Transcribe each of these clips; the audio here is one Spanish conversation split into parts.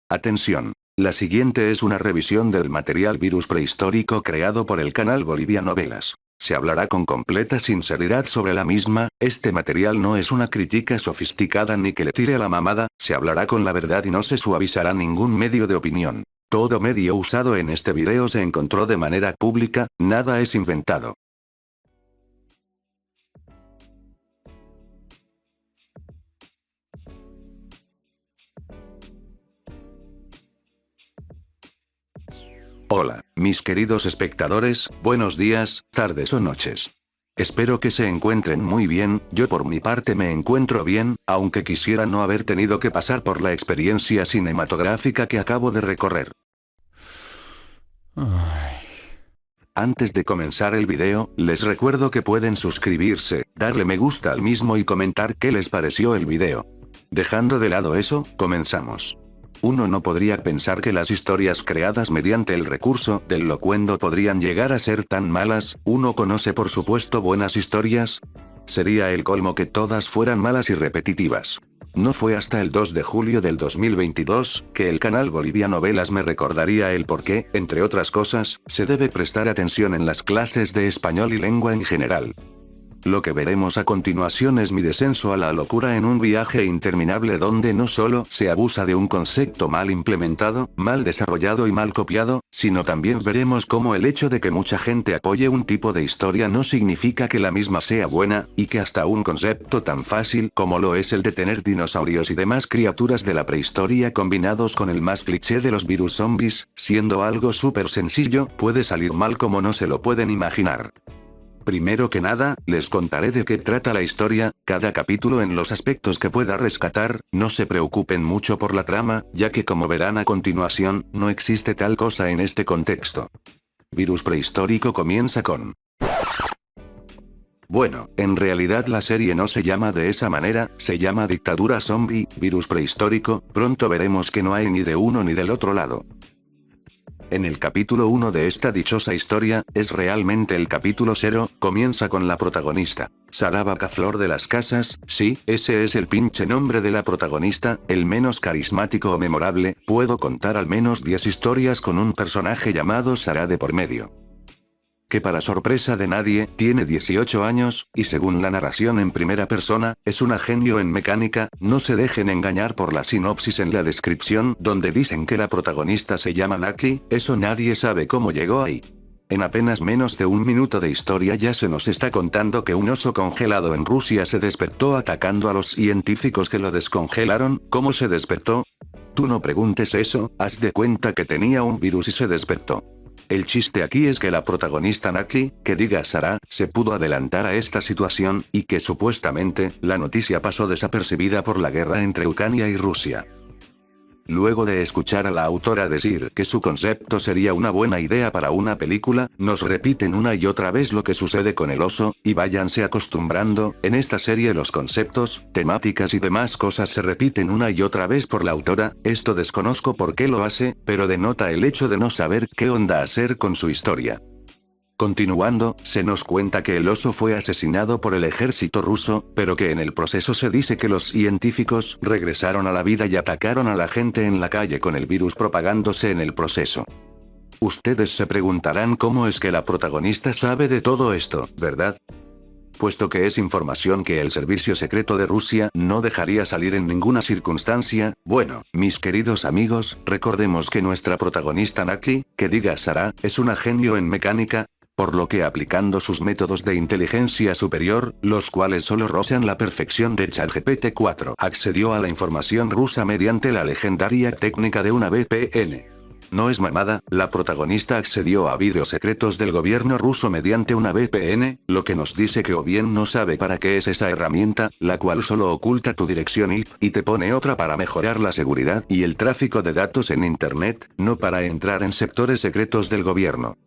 Atención. La siguiente es una revisión del material virus prehistórico creado por el canal Bolivia Novelas. Se hablará con completa sinceridad sobre la misma, este material no es una crítica sofisticada ni que le tire a la mamada, se hablará con la verdad y no se suavizará ningún medio de opinión. Todo medio usado en este video se encontró de manera pública, nada es inventado. Hola, mis queridos espectadores, buenos días, tardes o noches. Espero que se encuentren muy bien, yo por mi parte me encuentro bien, aunque quisiera no haber tenido que pasar por la experiencia cinematográfica que acabo de recorrer. Antes de comenzar el video, les recuerdo que pueden suscribirse, darle me gusta al mismo y comentar qué les pareció el video. Dejando de lado eso, comenzamos. Uno no podría pensar que las historias creadas mediante el recurso del locuendo podrían llegar a ser tan malas, uno conoce por supuesto buenas historias. Sería el colmo que todas fueran malas y repetitivas. No fue hasta el 2 de julio del 2022, que el canal Bolivia Novelas me recordaría el por qué, entre otras cosas, se debe prestar atención en las clases de español y lengua en general. Lo que veremos a continuación es mi descenso a la locura en un viaje interminable donde no solo se abusa de un concepto mal implementado, mal desarrollado y mal copiado, sino también veremos cómo el hecho de que mucha gente apoye un tipo de historia no significa que la misma sea buena, y que hasta un concepto tan fácil como lo es el de tener dinosaurios y demás criaturas de la prehistoria combinados con el más cliché de los virus zombies, siendo algo súper sencillo, puede salir mal como no se lo pueden imaginar. Primero que nada, les contaré de qué trata la historia, cada capítulo en los aspectos que pueda rescatar, no se preocupen mucho por la trama, ya que como verán a continuación, no existe tal cosa en este contexto. Virus prehistórico comienza con... Bueno, en realidad la serie no se llama de esa manera, se llama Dictadura Zombie, Virus prehistórico, pronto veremos que no hay ni de uno ni del otro lado. En el capítulo 1 de esta dichosa historia, es realmente el capítulo 0, comienza con la protagonista, Sara Bacaflor de las Casas, sí, ese es el pinche nombre de la protagonista, el menos carismático o memorable, puedo contar al menos 10 historias con un personaje llamado Sara de por medio. Que para sorpresa de nadie, tiene 18 años, y según la narración en primera persona, es una genio en mecánica, no se dejen engañar por la sinopsis en la descripción donde dicen que la protagonista se llama Naki, eso nadie sabe cómo llegó ahí. En apenas menos de un minuto de historia ya se nos está contando que un oso congelado en Rusia se despertó atacando a los científicos que lo descongelaron, ¿cómo se despertó? Tú no preguntes eso, haz de cuenta que tenía un virus y se despertó. El chiste aquí es que la protagonista Naki, que diga Sara, se pudo adelantar a esta situación, y que supuestamente, la noticia pasó desapercibida por la guerra entre Ucrania y Rusia. Luego de escuchar a la autora decir que su concepto sería una buena idea para una película, nos repiten una y otra vez lo que sucede con el oso, y váyanse acostumbrando, en esta serie los conceptos, temáticas y demás cosas se repiten una y otra vez por la autora, esto desconozco por qué lo hace, pero denota el hecho de no saber qué onda hacer con su historia. Continuando, se nos cuenta que el oso fue asesinado por el ejército ruso, pero que en el proceso se dice que los científicos regresaron a la vida y atacaron a la gente en la calle con el virus propagándose en el proceso. Ustedes se preguntarán cómo es que la protagonista sabe de todo esto, ¿verdad? Puesto que es información que el servicio secreto de Rusia no dejaría salir en ninguna circunstancia, bueno, mis queridos amigos, recordemos que nuestra protagonista Naki, que diga Sara, es una genio en mecánica, por lo que aplicando sus métodos de inteligencia superior, los cuales solo rozan la perfección de ChatGPT 4, accedió a la información rusa mediante la legendaria técnica de una VPN. No es mamada, la protagonista accedió a vídeos secretos del gobierno ruso mediante una VPN, lo que nos dice que o bien no sabe para qué es esa herramienta, la cual solo oculta tu dirección IP, y te pone otra para mejorar la seguridad y el tráfico de datos en Internet, no para entrar en sectores secretos del gobierno.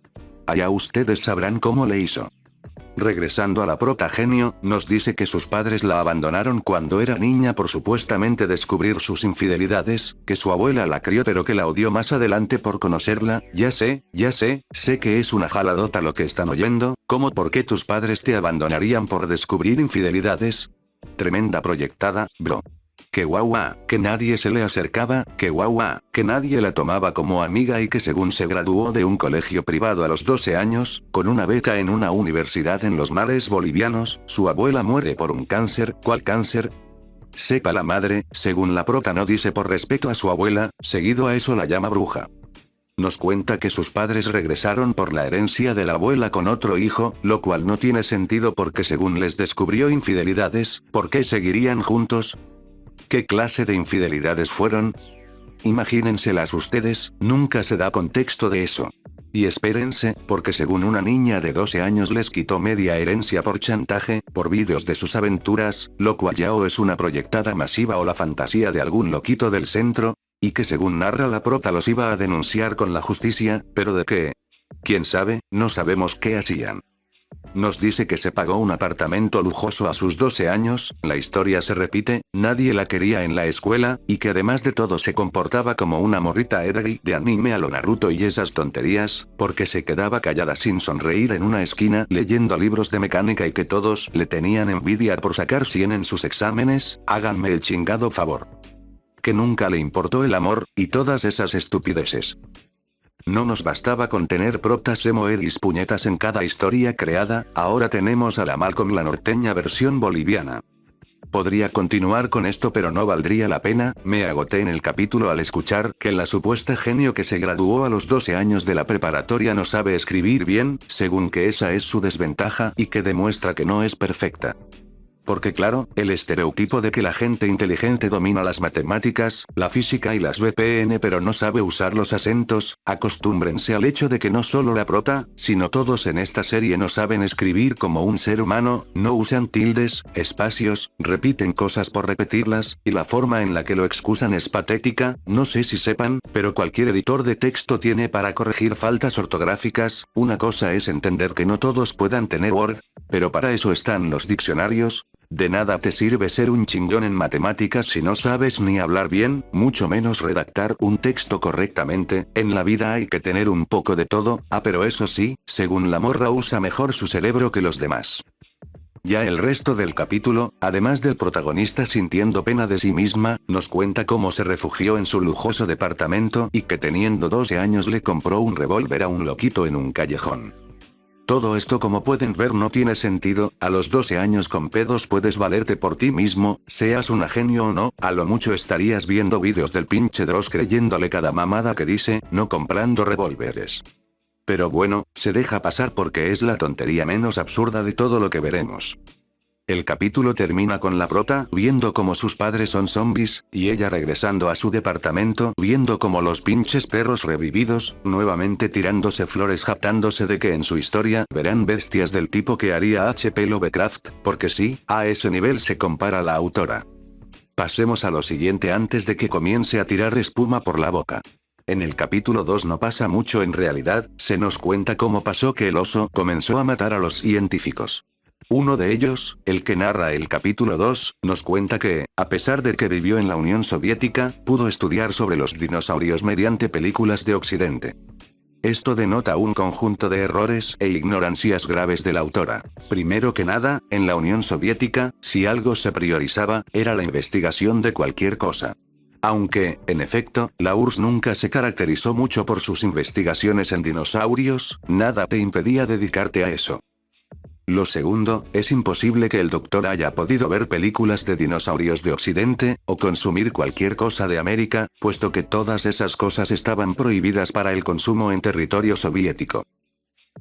Allá ustedes sabrán cómo le hizo. Regresando a la protagenio, nos dice que sus padres la abandonaron cuando era niña por supuestamente descubrir sus infidelidades, que su abuela la crió pero que la odió más adelante por conocerla, sé que es una jaladota lo que están oyendo, ¿cómo por qué tus padres te abandonarían por descubrir infidelidades? Tremenda proyectada, bro. Que guau, que nadie se le acercaba, que guau, que nadie la tomaba como amiga y que según se graduó de un colegio privado a los 12 años, con una beca en una universidad en los mares bolivianos, su abuela muere por un cáncer. ¿Cuál cáncer? Sepa la madre, según la prota no dice por respeto a su abuela, seguido a eso la llama bruja. Nos cuenta que sus padres regresaron por la herencia de la abuela con otro hijo, lo cual no tiene sentido porque según les descubrió infidelidades, ¿por qué seguirían juntos? ¿Qué clase de infidelidades fueron? Imagínenselas ustedes, nunca se da contexto de eso. Y espérense, porque según una niña de 12 años les quitó media herencia por chantaje, por vídeos de sus aventuras, lo cual ya o es una proyectada masiva o la fantasía de algún loquito del centro, y que según narra la prota los iba a denunciar con la justicia, ¿pero de qué? ¿Quién sabe? No sabemos qué hacían. Nos dice que se pagó un apartamento lujoso a sus 12 años, la historia se repite, nadie la quería en la escuela, y que además de todo se comportaba como una morrita ergi de anime a lo Naruto y esas tonterías, porque se quedaba callada sin sonreír en una esquina leyendo libros de mecánica y que todos le tenían envidia por sacar 100 en sus exámenes, háganme el chingado favor. Que nunca le importó el amor, y todas esas estupideces. No nos bastaba con tener protas emo ergis puñetas en cada historia creada, ahora tenemos a la Malcolm la norteña versión boliviana. Podría continuar con esto pero no valdría la pena, me agoté en el capítulo al escuchar que la supuesta genio que se graduó a los 12 años de la preparatoria no sabe escribir bien, según que esa es su desventaja y que demuestra que no es perfecta. Porque claro, el estereotipo de que la gente inteligente domina las matemáticas, la física y las VPN pero no sabe usar los acentos, acostúmbrense al hecho de que no solo la prota, sino todos en esta serie no saben escribir como un ser humano, no usan tildes, espacios, repiten cosas por repetirlas, y la forma en la que lo excusan es patética, no sé si sepan, pero cualquier editor de texto tiene para corregir faltas ortográficas, una cosa es entender que no todos puedan tener Word, pero para eso están los diccionarios. De nada te sirve ser un chingón en matemáticas si no sabes ni hablar bien, mucho menos redactar un texto correctamente, en la vida hay que tener un poco de todo, pero eso sí, según la morra usa mejor su cerebro que los demás. Ya el resto del capítulo, además del protagonista sintiendo pena de sí misma, nos cuenta cómo se refugió en su lujoso departamento y que teniendo 12 años le compró un revólver a un loquito en un callejón. Todo esto como pueden ver no tiene sentido, a los 12 años con pedos puedes valerte por ti mismo, seas una genio o no, a lo mucho estarías viendo vídeos del pinche Dross creyéndole cada mamada que dice, no comprando revólveres. Pero bueno, se deja pasar porque es la tontería menos absurda de todo lo que veremos. El capítulo termina con la prota viendo como sus padres son zombies, y ella regresando a su departamento viendo como los pinches perros revividos, nuevamente tirándose flores jactándose de que en su historia verán bestias del tipo que haría H.P. Lovecraft, porque sí, a ese nivel se compara la autora. Pasemos a lo siguiente antes de que comience a tirar espuma por la boca. En el capítulo 2 no pasa mucho en realidad, se nos cuenta cómo pasó que el oso comenzó a matar a los científicos. Uno de ellos, el que narra el capítulo 2, nos cuenta que, a pesar de que vivió en la Unión Soviética, pudo estudiar sobre los dinosaurios mediante películas de Occidente. Esto denota un conjunto de errores e ignorancias graves de la autora. Primero que nada, en la Unión Soviética, si algo se priorizaba, era la investigación de cualquier cosa. Aunque, en efecto, la URSS nunca se caracterizó mucho por sus investigaciones en dinosaurios, nada te impedía dedicarte a eso. Lo segundo, es imposible que el doctor haya podido ver películas de dinosaurios de Occidente, o consumir cualquier cosa de América, puesto que todas esas cosas estaban prohibidas para el consumo en territorio soviético.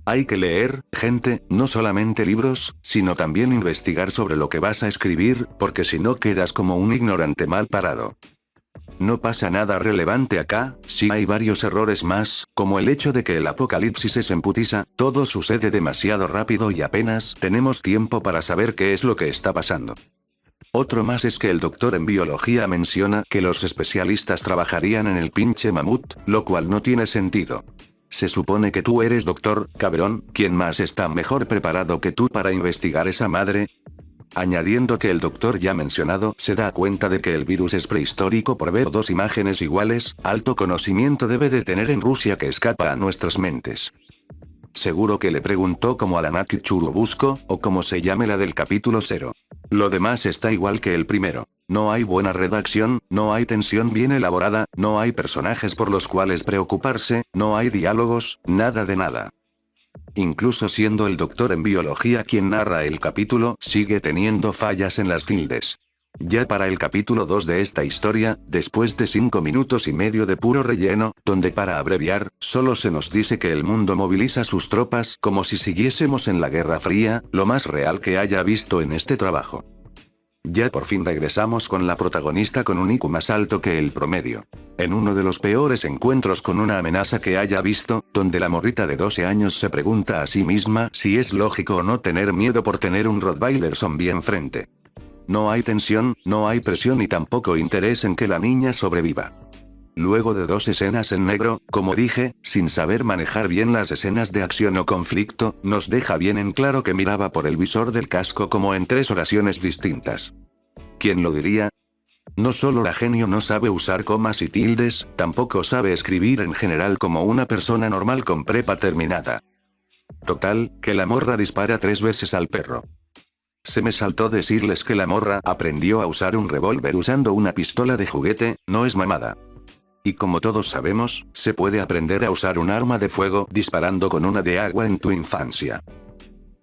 Hay que leer, gente, no solamente libros, sino también investigar sobre lo que vas a escribir, porque si no quedas como un ignorante mal parado. No pasa nada relevante acá, sí hay varios errores más, como el hecho de que el apocalipsis es en putiza, todo sucede demasiado rápido y apenas tenemos tiempo para saber qué es lo que está pasando. Otro más es que el doctor en biología menciona que los especialistas trabajarían en el pinche mamut, lo cual no tiene sentido. Se supone que tú eres doctor, cabrón, ¿quién más está mejor preparado que tú para investigar esa madre? Añadiendo que el doctor ya mencionado se da cuenta de que el virus es prehistórico por ver dos imágenes iguales, alto conocimiento debe de tener en Rusia que escapa a nuestras mentes. Seguro que le preguntó como a la Naki Churubusco, o como se llame la del capítulo 0. Lo demás está igual que el primero. No hay buena redacción, no hay tensión bien elaborada, no hay personajes por los cuales preocuparse, no hay diálogos, nada de nada. Incluso siendo el doctor en biología quien narra el capítulo, sigue teniendo fallas en las tildes. Ya para el capítulo 2 de esta historia, después de 5 minutos y medio de puro relleno, donde para abreviar, solo se nos dice que el mundo moviliza sus tropas como si siguiésemos en la Guerra Fría, lo más real que haya visto en este trabajo. Ya por fin regresamos con la protagonista con un IQ más alto que el promedio. En uno de los peores encuentros con una amenaza que haya visto, donde la morrita de 12 años se pregunta a sí misma si es lógico o no tener miedo por tener un Rottweiler zombie enfrente. No hay tensión, no hay presión y tampoco interés en que la niña sobreviva. Luego de 2 escenas en negro, como dije, sin saber manejar bien las escenas de acción o conflicto, nos deja bien en claro que miraba por el visor del casco como en 3 oraciones distintas. ¿Quién lo diría? No solo la genio no sabe usar comas y tildes, tampoco sabe escribir en general como una persona normal con prepa terminada. Total, que la morra dispara 3 veces al perro. Se me saltó decirles que la morra aprendió a usar un revólver usando una pistola de juguete, no es mamada. Y como todos sabemos, se puede aprender a usar un arma de fuego disparando con una de agua en tu infancia.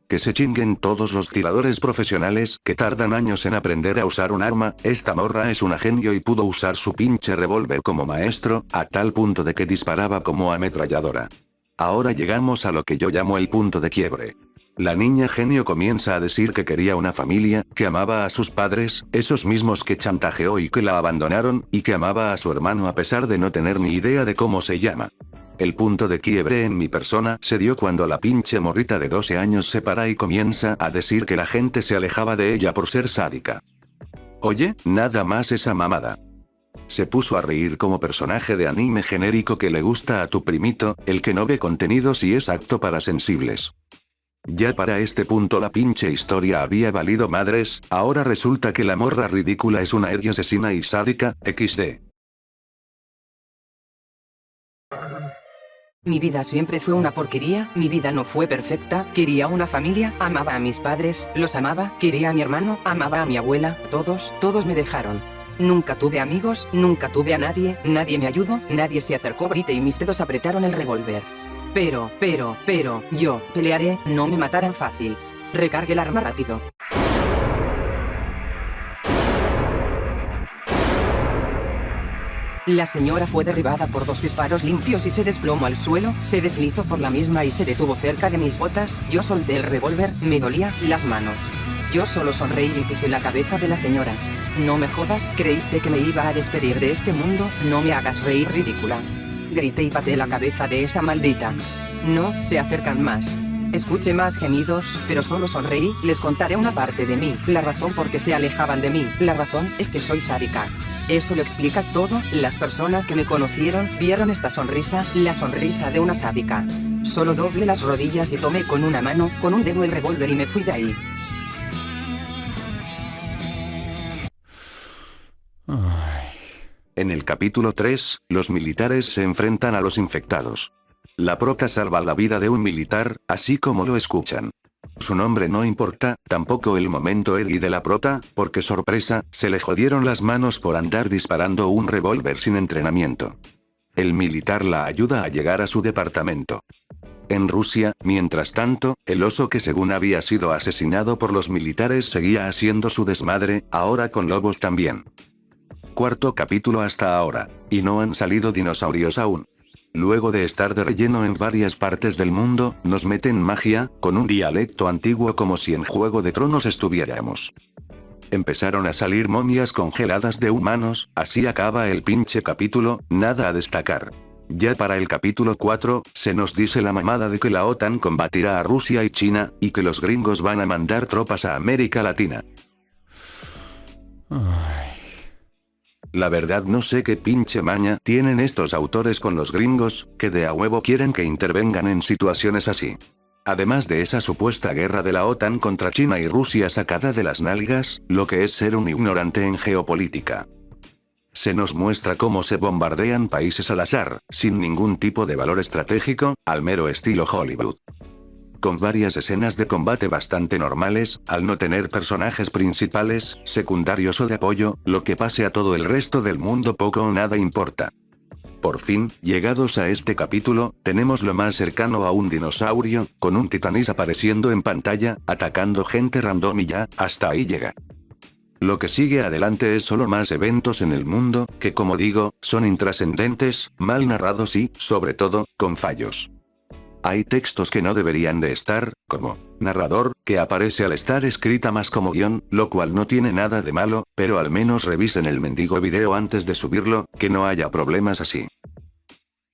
Que se chinguen todos los tiradores profesionales que tardan años en aprender a usar un arma, esta morra es una genio y pudo usar su pinche revólver como maestro, a tal punto de que disparaba como ametralladora. Ahora llegamos a lo que yo llamo el punto de quiebre. La niña genio comienza a decir que quería una familia, que amaba a sus padres, esos mismos que chantajeó y que la abandonaron, y que amaba a su hermano a pesar de no tener ni idea de cómo se llama. El punto de quiebre en mi persona se dio cuando la pinche morrita de 12 años se para y comienza a decir que la gente se alejaba de ella por ser sádica. Oye, nada más esa mamada. Se puso a reír como personaje de anime genérico que le gusta a tu primito, el que no ve contenidos y es apto para sensibles. Ya para este punto la pinche historia había valido madres, ahora resulta que la morra ridícula es una hernia asesina y sádica, XD. Mi vida siempre fue una porquería, mi vida no fue perfecta, quería una familia, amaba a mis padres, los amaba, quería a mi hermano, amaba a mi abuela, todos me dejaron. Nunca tuve amigos, nunca tuve a nadie, nadie me ayudó, nadie se acercó, grité y mis dedos apretaron el revólver. Pero, yo, pelearé, no me matarán fácil. Recargue el arma rápido. La señora fue derribada por 2 disparos limpios y se desplomó al suelo, se deslizó por la misma y se detuvo cerca de mis botas, yo solté el revólver, me dolía las manos. Yo solo sonreí y pisé la cabeza de la señora. No me jodas, ¿creíste que me iba a despedir de este mundo? No me hagas reír, ridícula. Grité y pateé la cabeza de esa maldita. No, se acercan más. Escuché más gemidos, pero solo sonreí, les contaré una parte de mí, la razón por qué se alejaban de mí, la razón es que soy sádica. Eso lo explica todo, las personas que me conocieron, vieron esta sonrisa, la sonrisa de una sádica. Solo doblé las rodillas y tomé con una mano, con un dedo el revólver y me fui de ahí. En el capítulo 3, los militares se enfrentan a los infectados. La prota salva la vida de un militar, así como lo escuchan. Su nombre no importa, tampoco el momento edgy de la prota, porque sorpresa, se le jodieron las manos por andar disparando un revólver sin entrenamiento. El militar la ayuda a llegar a su departamento. En Rusia, mientras tanto, el oso que según había sido asesinado por los militares seguía haciendo su desmadre, ahora con lobos también. 4º capítulo hasta ahora, y no han salido dinosaurios aún. Luego de estar de relleno en varias partes del mundo, nos meten magia, con un dialecto antiguo como si en Juego de Tronos estuviéramos. Empezaron a salir momias congeladas de humanos, así acaba el pinche capítulo, nada a destacar. Ya para el capítulo 4, se nos dice la mamada de que la OTAN combatirá a Rusia y China, y que los gringos van a mandar tropas a América Latina. La verdad no sé qué pinche maña tienen estos autores con los gringos, que de a huevo quieren que intervengan en situaciones así. Además de esa supuesta guerra de la OTAN contra China y Rusia sacada de las nalgas, lo que es ser un ignorante en geopolítica. Se nos muestra cómo se bombardean países al azar, sin ningún tipo de valor estratégico, al mero estilo Hollywood. con varias escenas de combate bastante normales, al no tener personajes principales, secundarios o de apoyo, lo que pase a todo el resto del mundo poco o nada importa. Por fin, llegados a este capítulo, tenemos lo más cercano a un dinosaurio, con un Titanis apareciendo en pantalla, atacando gente random y ya, hasta ahí llega. Lo que sigue adelante es solo más eventos en el mundo, que como digo, son intrascendentes, mal narrados y, sobre todo, con fallos. Hay textos que no deberían de estar, como narrador, que aparece al estar escrita más como guión, lo cual no tiene nada de malo, pero al menos revisen el mendigo video antes de subirlo, que no haya problemas así.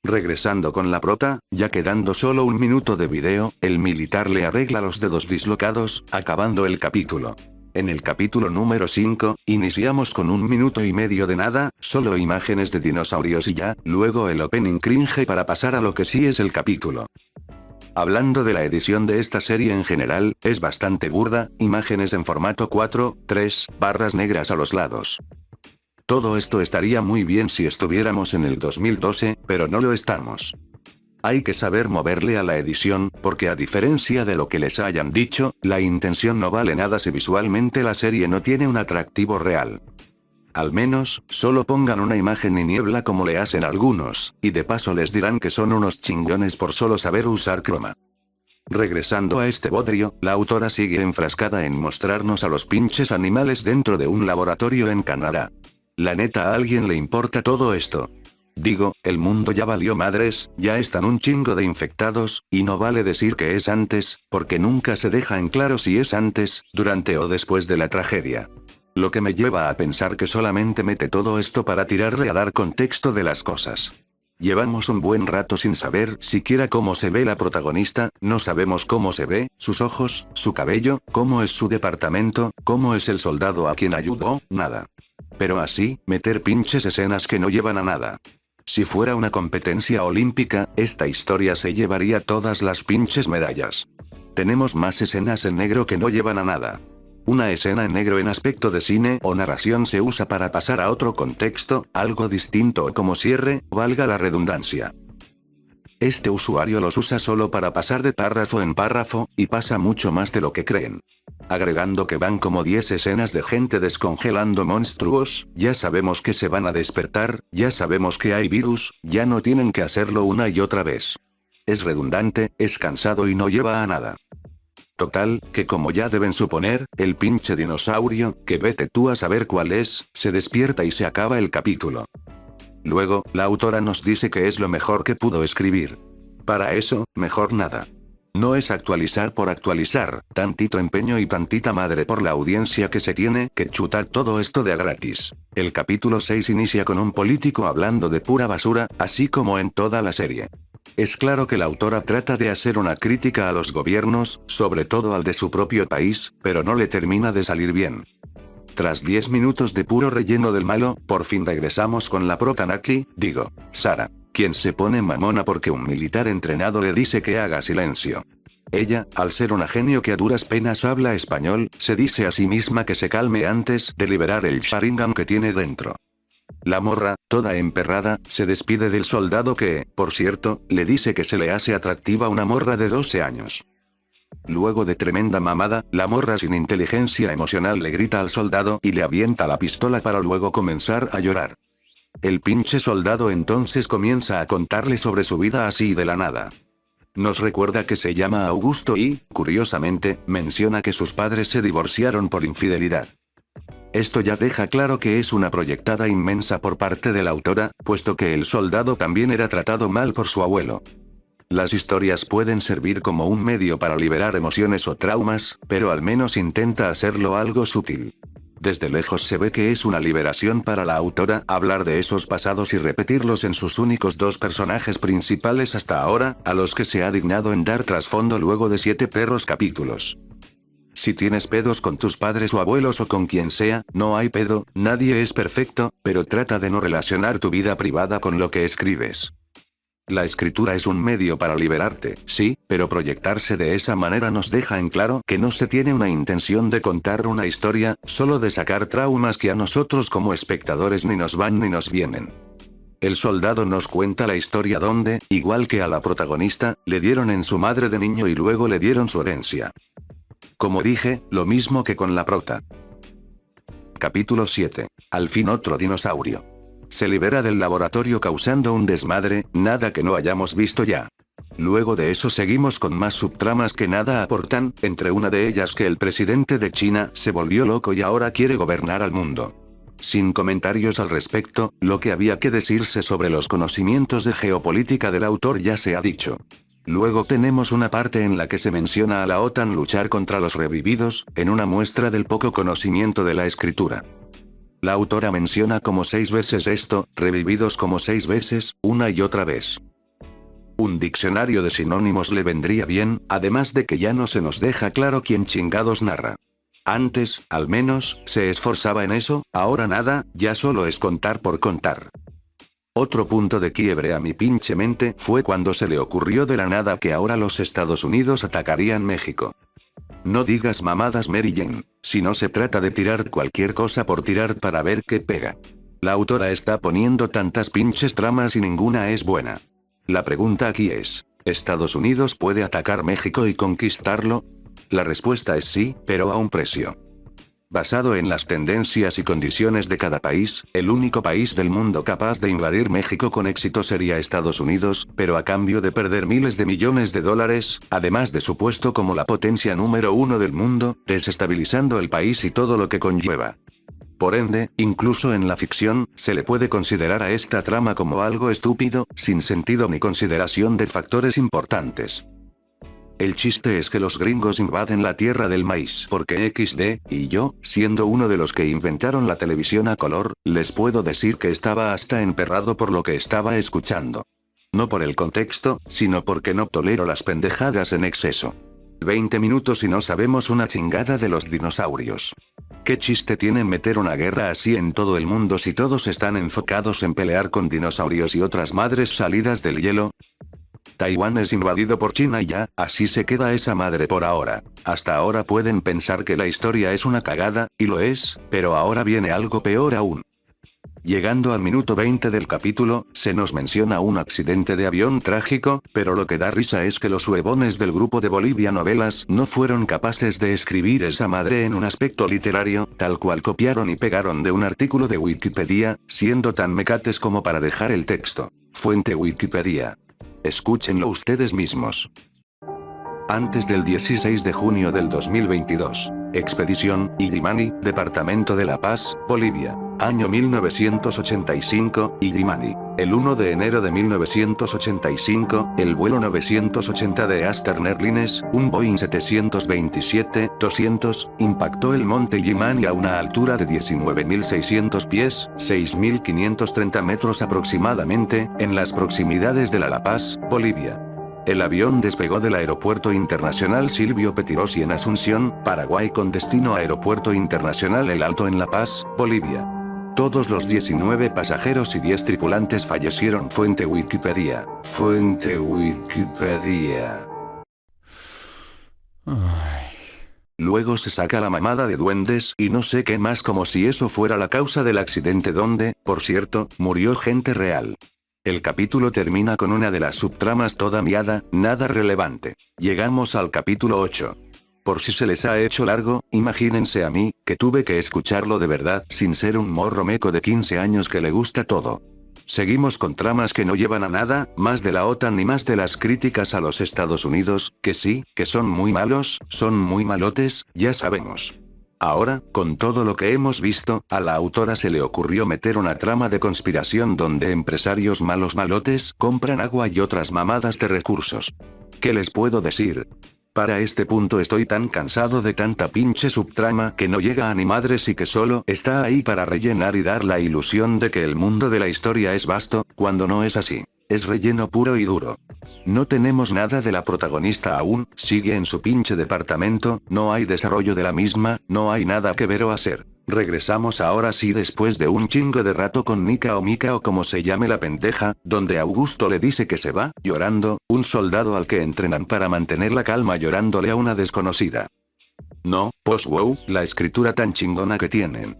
Regresando con la prota, ya quedando solo un minuto de video, el militar le arregla los dedos dislocados, acabando el capítulo. En el capítulo número 5, iniciamos con 1 minuto y medio de nada, solo imágenes de dinosaurios y ya, luego el opening cringe para pasar a lo que sí es el capítulo. Hablando de la edición de esta serie en general, es bastante burda, imágenes en formato 4:3, barras negras a los lados. Todo esto estaría muy bien si estuviéramos en el 2012, pero no lo estamos. Hay que saber moverle a la edición, porque a diferencia de lo que les hayan dicho, la intención no vale nada si visualmente la serie no tiene un atractivo real. Al menos, solo pongan una imagen y niebla como le hacen algunos, y de paso les dirán que son unos chingones por solo saber usar croma. Regresando a este bodrio, la autora sigue enfrascada en mostrarnos a los pinches animales dentro de un laboratorio en Canadá. La neta, ¿a alguien le importa todo esto? Digo, el mundo ya valió madres, ya están un chingo de infectados, y no vale decir que es antes, porque nunca se deja en claro si es antes, durante o después de la tragedia. Lo que me lleva a pensar que solamente mete todo esto para tirarle a dar contexto de las cosas. Llevamos un buen rato sin saber siquiera cómo se ve la protagonista, no sabemos cómo se ve, sus ojos, su cabello, cómo es su departamento, cómo es el soldado a quien ayudó, nada. Pero así, meter pinches escenas que no llevan a nada. Si fuera una competencia olímpica, esta historia se llevaría todas las pinches medallas. Tenemos más escenas en negro que no llevan a nada. Una escena en negro en aspecto de cine o narración se usa para pasar a otro contexto, algo distinto o como cierre, valga la redundancia. Este usuario los usa solo para pasar de párrafo en párrafo, y pasa mucho más de lo que creen. Agregando que van como 10 escenas de gente descongelando monstruos, ya sabemos que se van a despertar, ya sabemos que hay virus, ya no tienen que hacerlo una y otra vez. Es redundante, es cansado y no lleva a nada. Total, que como ya deben suponer, el pinche dinosaurio, que vete tú a saber cuál es, se despierta y se acaba el capítulo. Luego, la autora nos dice que es lo mejor que pudo escribir. Para eso, mejor nada. No es actualizar por actualizar, tantito empeño y tantita madre por la audiencia que se tiene que chutar todo esto de a gratis. El capítulo 6 inicia con un político hablando de pura basura, así como en toda la serie. Es claro que la autora trata de hacer una crítica a los gobiernos, sobre todo al de su propio país, pero no le termina de salir bien. Tras 10 minutos de puro relleno del malo, por fin regresamos con la prota Naki, digo, Sara, quien se pone mamona porque un militar entrenado le dice que haga silencio. Ella, al ser una genio que a duras penas habla español, se dice a sí misma que se calme antes de liberar el Sharingan que tiene dentro. La morra, toda emperrada, se despide del soldado que, por cierto, le dice que se le hace atractiva una morra de 12 años. Luego de tremenda mamada, la morra sin inteligencia emocional le grita al soldado y le avienta la pistola para luego comenzar a llorar. El pinche soldado entonces comienza a contarle sobre su vida así de la nada. Nos recuerda que se llama Augusto y, curiosamente, menciona que sus padres se divorciaron por infidelidad. Esto ya deja claro que es una proyectada inmensa por parte de la autora, puesto que el soldado también era tratado mal por su abuelo. Las historias pueden servir como un medio para liberar emociones o traumas, pero al menos intenta hacerlo algo sutil. Desde lejos se ve que es una liberación para la autora hablar de esos pasados y repetirlos en sus únicos 2 personajes principales hasta ahora, a los que se ha dignado en dar trasfondo luego de 7 perros capítulos. Si tienes pedos con tus padres o abuelos o con quien sea, no hay pedo, nadie es perfecto, pero trata de no relacionar tu vida privada con lo que escribes. La escritura es un medio para liberarte, sí, pero proyectarse de esa manera nos deja en claro que no se tiene una intención de contar una historia, solo de sacar traumas que a nosotros como espectadores ni nos van ni nos vienen. El soldado nos cuenta la historia donde, igual que a la protagonista, le dieron en su madre de niño y luego le dieron su herencia. Como dije, lo mismo que con la prota. Capítulo 7. Al fin otro dinosaurio. Se libera del laboratorio causando un desmadre, nada que no hayamos visto ya. Luego de eso seguimos con más subtramas que nada aportan, entre una de ellas que el presidente de China se volvió loco y ahora quiere gobernar al mundo. Sin comentarios al respecto, lo que había que decirse sobre los conocimientos de geopolítica del autor ya se ha dicho. Luego tenemos una parte en la que se menciona a la OTAN luchar contra los revividos, en una muestra del poco conocimiento de la escritura. La autora menciona como 6 veces esto, revividos como 6 veces, una y otra vez. Un diccionario de sinónimos le vendría bien, además de que ya no se nos deja claro quién chingados narra. Antes, al menos, se esforzaba en eso, ahora nada, ya solo es contar por contar. Otro punto de quiebre a mi pinche mente fue cuando se le ocurrió de la nada que ahora los Estados Unidos atacarían México. No digas mamadas, Mary Jane, si no se trata de tirar cualquier cosa por tirar para ver qué pega. La autora está poniendo tantas pinches tramas y ninguna es buena. La pregunta aquí es, ¿Estados Unidos puede atacar México y conquistarlo? La respuesta es sí, pero a un precio. Basado en las tendencias y condiciones de cada país, el único país del mundo capaz de invadir México con éxito sería Estados Unidos, pero a cambio de perder miles de millones de dólares, además de su puesto como la potencia número 1 del mundo, desestabilizando el país y todo lo que conlleva. Por ende, incluso en la ficción, se le puede considerar a esta trama como algo estúpido, sin sentido ni consideración de factores importantes. El chiste es que los gringos invaden la tierra del maíz porque XD, y yo, siendo uno de los que inventaron la televisión a color, les puedo decir que estaba hasta emperrado por lo que estaba escuchando. No por el contexto, sino porque no tolero las pendejadas en exceso. 20 minutos y no sabemos una chingada de los dinosaurios. ¿Qué chiste tiene meter una guerra así en todo el mundo si todos están enfocados en pelear con dinosaurios y otras madres salidas del hielo? Taiwán es invadido por China y ya, así se queda esa madre por ahora. Hasta ahora pueden pensar que la historia es una cagada, y lo es, pero ahora viene algo peor aún. Llegando al minuto 20 del capítulo, se nos menciona un accidente de avión trágico, pero lo que da risa es que los huevones del grupo de Bolivia Novelas no fueron capaces de escribir esa madre en un aspecto literario, tal cual copiaron y pegaron de un artículo de Wikipedia, siendo tan mecates como para dejar el texto. Fuente Wikipedia. Escúchenlo ustedes mismos. Antes del 16 de junio del 2022. Expedición Illimani, Departamento de La Paz, Bolivia. Año 1985, Illimani. El 1 de enero de 1985, el vuelo 980 de Eastern Airlines, un Boeing 727-200, impactó el monte Illimani a una altura de 19.600 pies, 6.530 metros aproximadamente, en las proximidades de La Paz, Bolivia. El avión despegó del Aeropuerto Internacional Silvio Pettirossi en Asunción, Paraguay con destino a Aeropuerto Internacional El Alto en La Paz, Bolivia. Todos los 19 pasajeros y 10 tripulantes fallecieron. Fuente Wikipedia. Fuente Wikipedia. Luego se saca la mamada de duendes y no sé qué más como si eso fuera la causa del accidente donde, por cierto, murió gente real. El capítulo termina con una de las subtramas toda miada, nada relevante. Llegamos al capítulo 8. Por si se les ha hecho largo, imagínense a mí, que tuve que escucharlo de verdad sin ser un morro meco de 15 años que le gusta todo. Seguimos con tramas que no llevan a nada, más de la OTAN y más de las críticas a los Estados Unidos, que sí, que son muy malos, son muy malotes, ya sabemos. Ahora, con todo lo que hemos visto, a la autora se le ocurrió meter una trama de conspiración donde empresarios malos malotes compran agua y otras mamadas de recursos. ¿Qué les puedo decir? Para este punto estoy tan cansado de tanta pinche subtrama que no llega a ni madres y que solo está ahí para rellenar y dar la ilusión de que el mundo de la historia es vasto, cuando no es así. Es relleno puro y duro. No tenemos nada de la protagonista aún, sigue en su pinche departamento, no hay desarrollo de la misma, no hay nada que ver o hacer. Regresamos ahora sí después de un chingo de rato con Nika o Mika o como se llame la pendeja, donde Augusto le dice que se va, llorando, un soldado al que entrenan para mantener la calma llorándole a una desconocida. No, pues wow, la escritura tan chingona que tienen.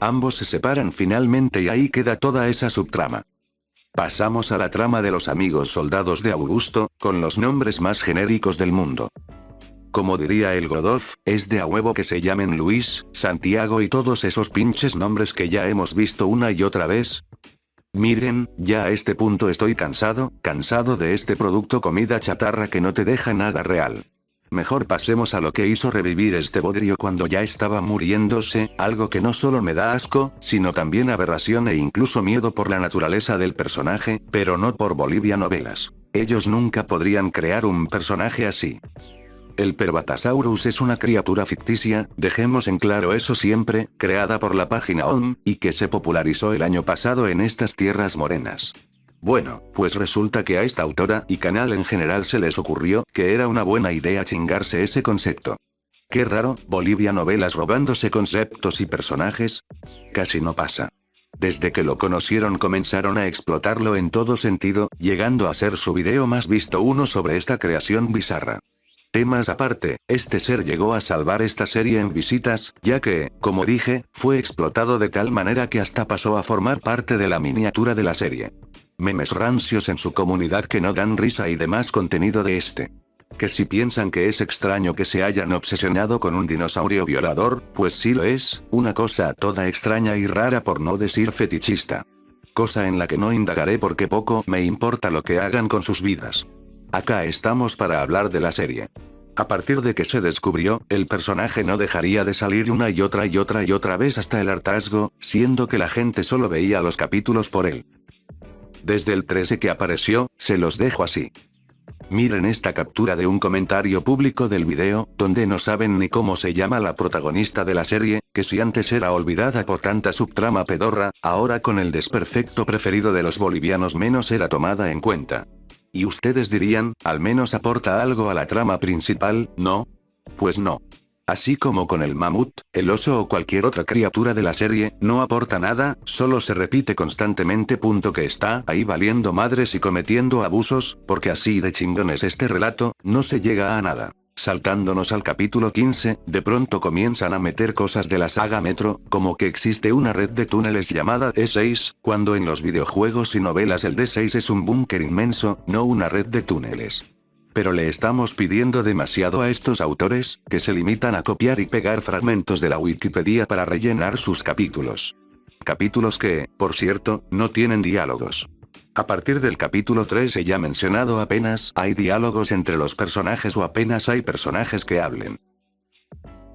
Ambos se separan finalmente y ahí queda toda esa subtrama. Pasamos a la trama de los amigos soldados de Augusto, con los nombres más genéricos del mundo. Como diría el Godot, es de a huevo que se llamen Luis, Santiago y todos esos pinches nombres que ya hemos visto una y otra vez. Miren, ya a este punto estoy cansado de este producto comida chatarra que no te deja nada real. Mejor pasemos a lo que hizo revivir este bodrio cuando ya estaba muriéndose, algo que no solo me da asco, sino también aberración e incluso miedo por la naturaleza del personaje, pero no por Bolivia Novelas. Ellos nunca podrían crear un personaje así. El Perbatasaurus es una criatura ficticia, dejemos en claro eso siempre, creada por la página OM, y que se popularizó el año pasado en estas tierras morenas. Bueno, pues resulta que a esta autora y canal en general se les ocurrió que era una buena idea chingarse ese concepto. Qué raro, Bolivia Novelas robándose conceptos y personajes. Casi no pasa. Desde que lo conocieron comenzaron a explotarlo en todo sentido, llegando a ser su video más visto uno sobre esta creación bizarra. Temas aparte, este ser llegó a salvar esta serie en visitas, ya que, como dije, fue explotado de tal manera que hasta pasó a formar parte de la miniatura de la serie. Memes rancios en su comunidad que no dan risa y demás contenido de este. Que si piensan que es extraño que se hayan obsesionado con un dinosaurio violador, pues sí lo es, una cosa toda extraña y rara por no decir fetichista. Cosa en la que no indagaré porque poco me importa lo que hagan con sus vidas. Acá estamos para hablar de la serie. A partir de que se descubrió, el personaje no dejaría de salir una y otra vez hasta el hartazgo, siendo que la gente solo veía los capítulos por él. Desde el 13 que apareció, se los dejo así. Miren esta captura de un comentario público del video, donde no saben ni cómo se llama la protagonista de la serie, que si antes era olvidada por tanta subtrama pedorra, ahora con el desperfecto preferido de los bolivianos menos era tomada en cuenta. Y ustedes dirían, al menos aporta algo a la trama principal, ¿no? Pues no. Así como con el mamut, el oso o cualquier otra criatura de la serie, no aporta nada, solo se repite constantemente. Que está ahí valiendo madres y cometiendo abusos, porque así de chingón es este relato, no se llega a nada. Saltándonos al capítulo 15, de pronto comienzan a meter cosas de la saga Metro, como que existe una red de túneles llamada D6, cuando en los videojuegos y novelas el D6 es un búnker inmenso, no una red de túneles. Pero le estamos pidiendo demasiado a estos autores, que se limitan a copiar y pegar fragmentos de la Wikipedia para rellenar sus capítulos. Capítulos que, por cierto, no tienen diálogos. A partir del capítulo 13 ya mencionado apenas hay diálogos entre los personajes o apenas hay personajes que hablen.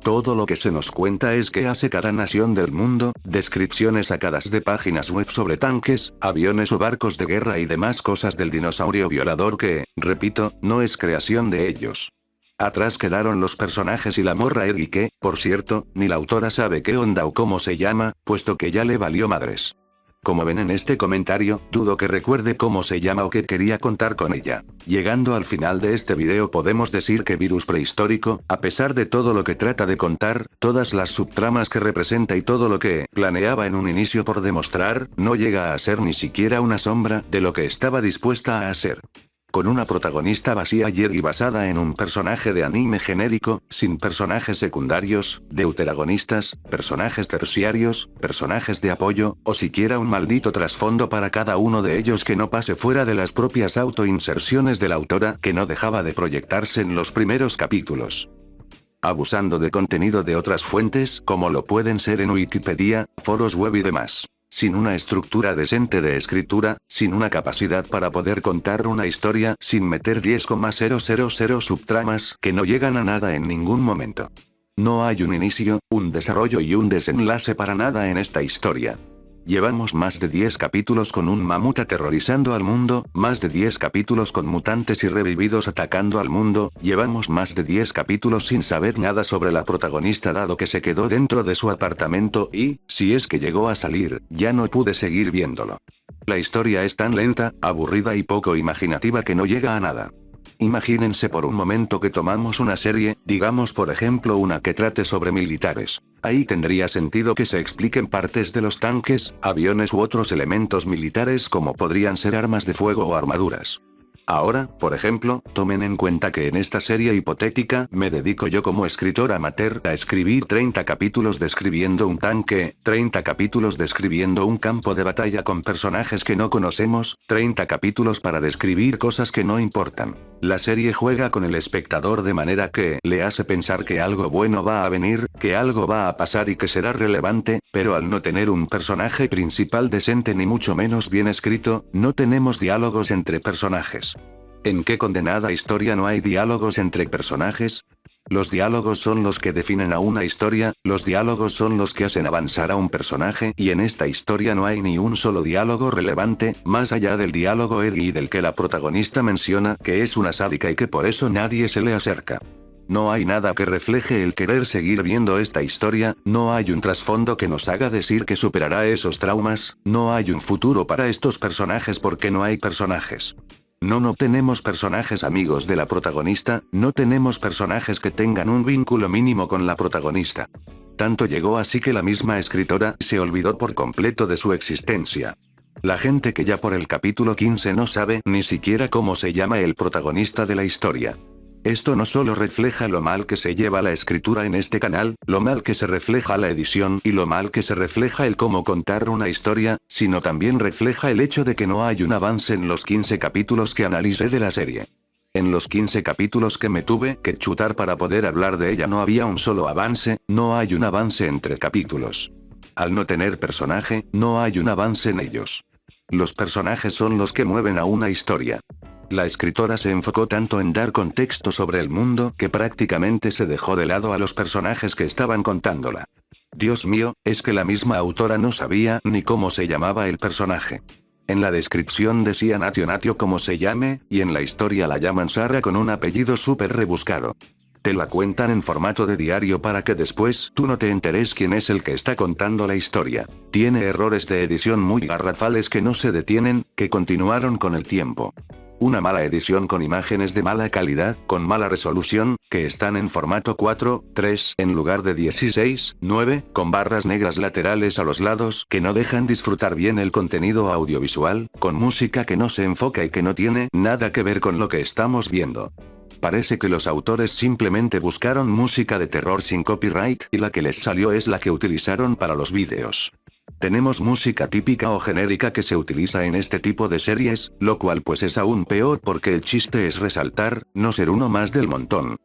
Todo lo que se nos cuenta es que hace cada nación del mundo, descripciones sacadas de páginas web sobre tanques, aviones o barcos de guerra y demás cosas del dinosaurio violador que, repito, no es creación de ellos. Atrás quedaron los personajes y la morra Ergi que, por cierto, ni la autora sabe qué onda o cómo se llama, puesto que ya le valió madres. Como ven en este comentario, dudo que recuerde cómo se llama o qué quería contar con ella. Llegando al final de este video podemos decir que Virus Prehistórico, a pesar de todo lo que trata de contar, todas las subtramas que representa y todo lo que planeaba en un inicio por demostrar, no llega a ser ni siquiera una sombra de lo que estaba dispuesta a hacer. Con una protagonista vacía y basada en un personaje de anime genérico, sin personajes secundarios, deuteragonistas, personajes terciarios, personajes de apoyo, o siquiera un maldito trasfondo para cada uno de ellos que no pase fuera de las propias autoinserciones de la autora que no dejaba de proyectarse en los primeros capítulos. Abusando de contenido de otras fuentes, como lo pueden ser en Wikipedia, foros web y demás. Sin una estructura decente de escritura, sin una capacidad para poder contar una historia, sin meter 10,000 subtramas que no llegan a nada en ningún momento. No hay un inicio, un desarrollo y un desenlace para nada en esta historia. Llevamos más de 10 capítulos con un mamut aterrorizando al mundo, más de 10 capítulos con mutantes y revividos atacando al mundo, llevamos más de 10 capítulos sin saber nada sobre la protagonista dado que se quedó dentro de su apartamento y, si es que llegó a salir, ya no pude seguir viéndolo. La historia es tan lenta, aburrida y poco imaginativa que no llega a nada. Imagínense por un momento que tomamos una serie, digamos por ejemplo una que trate sobre militares. Ahí tendría sentido que se expliquen partes de los tanques, aviones u otros elementos militares como podrían ser armas de fuego o armaduras. Ahora, por ejemplo, tomen en cuenta que en esta serie hipotética me dedico yo como escritor amateur a escribir 30 capítulos describiendo un tanque, 30 capítulos describiendo un campo de batalla con personajes que no conocemos, 30 capítulos para describir cosas que no importan. La serie juega con el espectador de manera que le hace pensar que algo bueno va a venir, que algo va a pasar y que será relevante, pero al no tener un personaje principal decente ni mucho menos bien escrito, no tenemos diálogos entre personajes. ¿En qué condenada historia no hay diálogos entre personajes? Los diálogos son los que definen a una historia, los diálogos son los que hacen avanzar a un personaje y en esta historia no hay ni un solo diálogo relevante, más allá del diálogo Eddie del que la protagonista menciona que es una sádica y que por eso nadie se le acerca. No hay nada que refleje el querer seguir viendo esta historia, no hay un trasfondo que nos haga decir que superará esos traumas, no hay un futuro para estos personajes porque no hay personajes. No tenemos personajes amigos de la protagonista, no tenemos personajes que tengan un vínculo mínimo con la protagonista. Tanto llegó así que la misma escritora se olvidó por completo de su existencia. La gente que ya por el capítulo 15 no sabe ni siquiera cómo se llama el protagonista de la historia. Esto no solo refleja lo mal que se lleva la escritura en este canal, lo mal que se refleja la edición y lo mal que se refleja el cómo contar una historia, sino también refleja el hecho de que no hay un avance en los 15 capítulos que analicé de la serie. En los 15 capítulos que me tuve que chutar para poder hablar de ella no había un solo avance, no hay un avance entre capítulos. Al no tener personaje, no hay un avance en ellos. Los personajes son los que mueven a una historia. La escritora se enfocó tanto en dar contexto sobre el mundo que prácticamente se dejó de lado a los personajes que estaban contándola. Dios mío, es que la misma autora no sabía ni cómo se llamaba el personaje. En la descripción decía Natio como se llame, y en la historia la llaman Sarah con un apellido súper rebuscado. Te la cuentan en formato de diario para que después tú no te enteres quién es el que está contando la historia. Tiene errores de edición muy garrafales que no se detienen, que continuaron con el tiempo. Una mala edición con imágenes de mala calidad, con mala resolución, que están en formato 4:3 en lugar de 16:9, con barras negras laterales a los lados que no dejan disfrutar bien el contenido audiovisual, con música que no se enfoca y que no tiene nada que ver con lo que estamos viendo. Parece que los autores simplemente buscaron música de terror sin copyright y la que les salió es la que utilizaron para los vídeos. Tenemos música típica o genérica que se utiliza en este tipo de series, lo cual pues es aún peor porque el chiste es resaltar, no ser uno más del montón.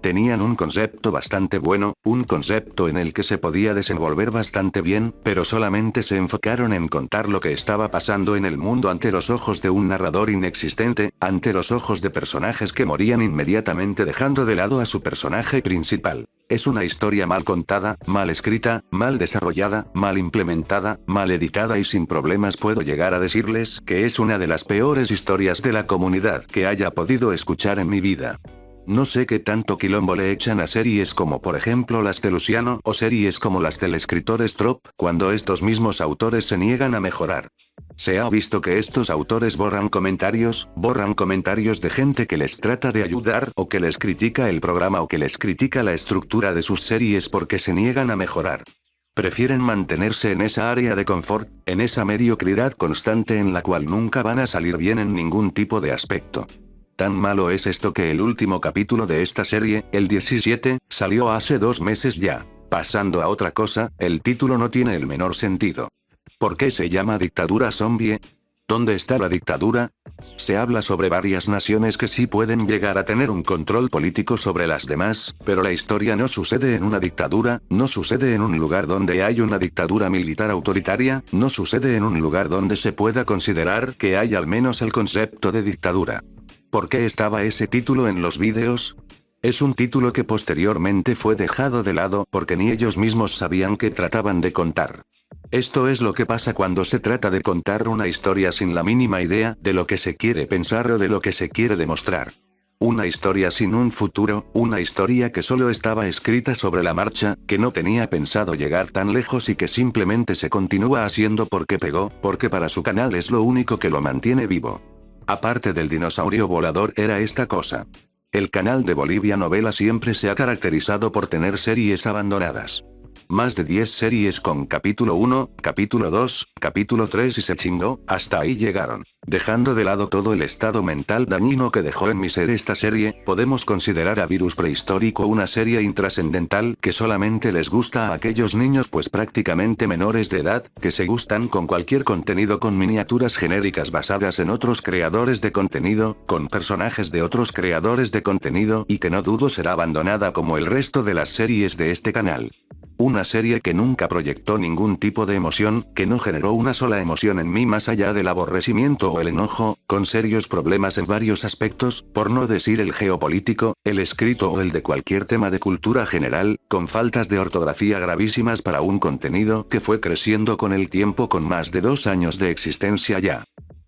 Tenían un concepto bastante bueno, un concepto en el que se podía desenvolver bastante bien, pero solamente se enfocaron en contar lo que estaba pasando en el mundo ante los ojos de un narrador inexistente, ante los ojos de personajes que morían inmediatamente dejando de lado a su personaje principal. Es una historia mal contada, mal escrita, mal desarrollada, mal implementada, mal editada y sin problemas puedo llegar a decirles que es una de las peores historias de la comunidad que haya podido escuchar en mi vida. No sé qué tanto quilombo le echan a series como por ejemplo las de Luciano o series como las del escritor Strop, cuando estos mismos autores se niegan a mejorar. Se ha visto que estos autores borran comentarios de gente que les trata de ayudar o que les critica el programa o que les critica la estructura de sus series porque se niegan a mejorar. Prefieren mantenerse en esa área de confort, en esa mediocridad constante en la cual nunca van a salir bien en ningún tipo de aspecto. Tan malo es esto que el último capítulo de esta serie, el 17, salió hace 2 meses ya. Pasando a otra cosa, el título no tiene el menor sentido. ¿Por qué se llama dictadura zombie? ¿Dónde está la dictadura? Se habla sobre varias naciones que sí pueden llegar a tener un control político sobre las demás, pero la historia no sucede en una dictadura, no sucede en un lugar donde hay una dictadura militar autoritaria, no sucede en un lugar donde se pueda considerar que hay al menos el concepto de dictadura. ¿Por qué estaba ese título en los vídeos? Es un título que posteriormente fue dejado de lado porque ni ellos mismos sabían qué trataban de contar. Esto es lo que pasa cuando se trata de contar una historia sin la mínima idea de lo que se quiere pensar o de lo que se quiere demostrar. Una historia sin un futuro, una historia que solo estaba escrita sobre la marcha, que no tenía pensado llegar tan lejos y que simplemente se continúa haciendo porque pegó, porque para su canal es lo único que lo mantiene vivo. Aparte del dinosaurio volador era esta cosa. El canal de Bolivia Novela siempre se ha caracterizado por tener series abandonadas. Más de 10 series con capítulo 1, capítulo 2, capítulo 3 y se chingó, hasta ahí llegaron. Dejando de lado todo el estado mental dañino que dejó en mi ser esta serie, podemos considerar a Virus Prehistórico una serie intrascendental que solamente les gusta a aquellos niños pues prácticamente menores de edad, que se gustan con cualquier contenido con miniaturas genéricas basadas en otros creadores de contenido, con personajes de otros creadores de contenido y que no dudo será abandonada como el resto de las series de este canal. Una serie que nunca proyectó ningún tipo de emoción, que no generó una sola emoción en mí más allá del aborrecimiento o el enojo, con serios problemas en varios aspectos, por no decir el geopolítico, el escrito o el de cualquier tema de cultura general, con faltas de ortografía gravísimas para un contenido que fue creciendo con el tiempo con más de 2 años de existencia ya.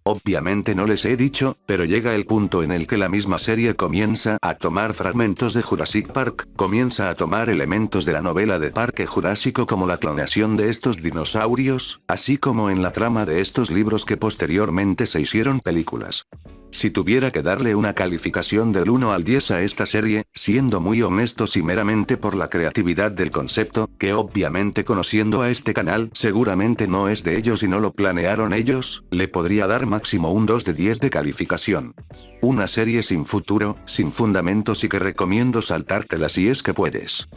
Obviamente no les he dicho, pero llega el punto en el que la misma serie comienza a tomar fragmentos de Jurassic Park, comienza a tomar elementos de la novela de Parque Jurásico como la clonación de estos dinosaurios, así como en la trama de estos libros que posteriormente se hicieron películas. Si tuviera que darle una calificación del 1 al 10 a esta serie, siendo muy honestos y meramente por la creatividad del concepto, que obviamente conociendo a este canal seguramente no es de ellos y no lo planearon ellos, le podría dar máximo un 2 de 10 de calificación. Una serie sin futuro, sin fundamentos y que recomiendo saltártela si es que puedes.